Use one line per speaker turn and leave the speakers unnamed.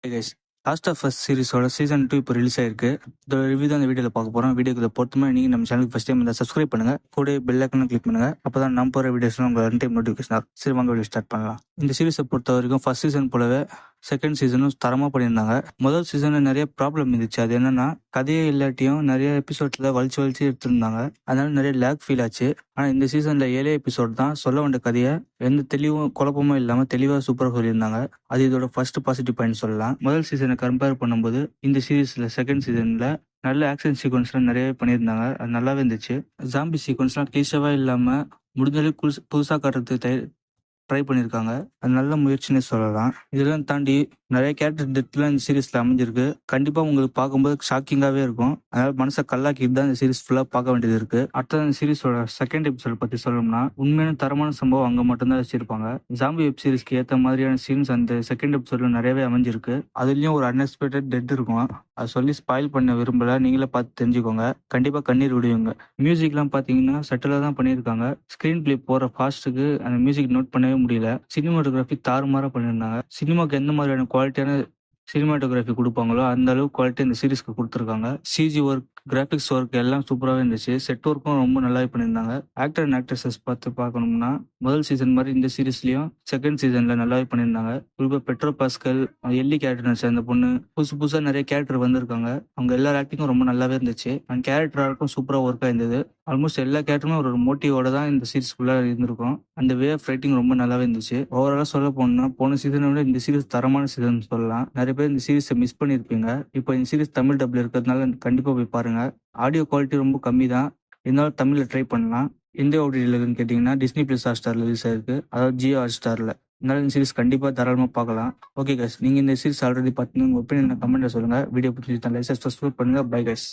Hey guys, last of us சீரிஸோட season 2 இப்போ release ஆயிருக்கு. இதோட ரிவ்யூ தான் இந்த வீடியோவில் பார்க்க போகிறோம். வீடியோக்குள்ள பொறுத்தமா நீங்கள் நம்ம சேனலுக்கு ஃபஸ்ட் டைம் இருந்தால் சப்ஸ்கிரைப் பண்ணுங்க, கூட பெல் ஐக்கனும் கிளிக் பண்ணுங்க. அப்போ தான் நம்ம போகிற வீடியோஸ்லாம் உங்கள் ரன் டைம் நோட்டிஃபிகேஷன் ஆகும். சரி வாங்க வீடியோ ஸ்டார்ட் பண்ணலாம். இந்த சீரிஸை பொறுத்த வரைக்கும் ஃபர்ஸ்ட் சீசன் போலவே செகண்ட் சீசனும் தரமாக பண்ணியிருந்தாங்க. முதல் சீசனில் நிறைய ப்ராப்ளம் இருந்துச்சு. அது என்னன்னா கதையே இல்லாட்டியும் நிறைய எபிசோட்ல வலிச்சு எடுத்திருந்தாங்க. அதனால நிறைய லேக் ஃபீல் ஆச்சு. ஆனால் இந்த சீசன்ல 7 எபிசோட் தான் சொல்ல வேண்டிய கதையை எந்த தெளிவும் குழப்பமும் இல்லாமல் தெளிவாக சூப்பராக சொல்லியிருந்தாங்க. அது இதோட ஃபர்ஸ்ட் பாசிட்டிவ் பாயிண்ட் சொல்லலாம். முதல் சீசனை கம்பேர் பண்ணும்போது இந்த சீரீஸ்ல செகண்ட் சீசன்ல நல்ல ஆக்ஷன் சீக்வன்ஸ்லாம் நிறையவே பண்ணியிருந்தாங்க. அது நல்லாவே இருந்துச்சு. ஜாம்பி சீக்வன்ஸ்லாம் கிளீஷாவா இல்லாமல் முடிஞ்சளவுக்கு புதுசாக காட்டுறதுக்கு ட்ரை பண்ணியிருக்காங்க. அது நல்ல முயற்சின்னு சொல்லலாம். இதெல்லாம் தாண்டி நிறைய கேரக்டர் டெத்லாம் இந்த சீரீஸ்ல அமைஞ்சிருக்கு. கண்டிப்பா உங்களுக்கு பார்க்கும்போது ஷாக்கிங்காவே இருக்கும். அதனால மனசை கல்லாக்கிட்டு தான் இந்த சீரீஸ் ஃபுல்லா பார்க்க வேண்டியது இருக்கு. அடுத்தது இந்த சீரீஸோட செகண்ட் எபிசோட் பத்தி சொல்லணும்னா உண்மையான தரமான சம்பவம் அங்க மட்டும்தான் வச்சிருப்பாங்க. ஜாம்பி வெப் சீரிஸ்க்கு ஏற்ற மாதிரியான சீன்ஸ் அந்த செகண்ட் எபிசோட்ல நிறையவே அமைஞ்சிருக்கு. அதுலயும் ஒரு அன்எக்ஸ்பெக்டட் டெத் இருக்கும். அதை சொல்லி ஸ்பாயில் பண்ண விரும்பல, நீங்களே பார்த்து தெரிஞ்சுக்கோங்க. கண்டிப்பா கண்ணீர் விடுவீங்க. மியூசிக்லாம் பாத்தீங்கன்னா செட்டிலா தான் பண்ணியிருக்காங்க. ஸ்கிரீன் பிளே போற ஃபாஸ்ட்டுக்கு அந்த மியூசிக் நோட் பண்ணவே முடியல. சினிமாட்டோகிராஃபி தாறுமாறா பண்ணியிருந்தாங்க. சினிமாக்கு எந்த மாதிரியான குவாலிட்டியான சினிமாட்டோகிராஃபி கொடுப்பாங்களோ அந்த அளவு குவாலிட்டி இந்த சீரிஸ்க்கு கொடுத்துருக்காங்க. சிஜி ஒர்க், கிராஃபிக்ஸ் ஒர்க் எல்லாம் சூப்பராகவே இருந்துச்சு. செட் ஒர்க்கும் ரொம்ப நல்லாவே பண்ணியிருந்தாங்க. ஆக்டர் அண்ட் ஆக்ட்ரஸஸ் பார்க்கணும்னா முதல் சீசன் மாதிரி இந்த சீரிஸ்லயும் செகண்ட் சீசன்ல நல்லாவே பண்ணியிருந்தாங்க. குறிப்பாக பெட்ரோ பாஸ்கல், எல்லி கேரக்டர் நடிச்ச அந்த பொண்ணு, புதுசா நிறைய கேரக்டர் வந்திருக்காங்க. அவங்க எல்லா ஆக்டிங்கும் ரொம்ப நல்லாவே இருந்துச்சு. அண்ட் கேரக்டராருக்கும் சூப்பராக ஒர்க் ஆயிருந்தது. ஆல்மோஸ்ட் எல்லா கேரக்டருமே ஒரு மோட்டிவோட தான் இந்த சீரிஸ்க்குள்ள இருந்திருக்கும். அந்த வே ஆஃப் ரைட்டிங் ரொம்ப நல்லாவே இருந்துச்சு. ஓவராலா சொல்ல போனா போன சீசனை விட இந்த சீரிஸ் தரமான சீசன் சொல்லலாம். நிறைய பேர் இந்த சீரிஸை மிஸ் பண்ணியிருப்பீங்க. இப்போ இந்த சீரிஸ் தமிழ் டப்ல இருக்கிறதுனால கண்டிப்பா போய் பாருங்க. ஆடியோ குவாலிட்டி ரொம்ப கம்மி தான், இருந்தாலும் தமிழ்ல ட்ரை பண்ணலாம். எந்த ஓடிடியில் இருக்குன்னு கேட்டிங்கன்னா டிஸ்னி பிளஸ் ஹாட் ஸ்டார்ல ரிலீஸ் ஆயிருக்கு, அதாவது ஜியோ ஹாட் ஸ்டார்ல. அதனால இந்த சீரிஸ் கண்டிப்பா தாராளமாக பார்க்கலாம். ஓகே கைஸ், நீங்க இந்த சீரிஸ் ஆல்ரெடி பார்த்து உங்க ஒப்பீனியன் கமெண்ட்ல சொல்லுங்க. வீடியோ பிடிச்சிருந்தா லைக் சப்ஸ்கிரைப் பண்ணுங்க. Bye guys.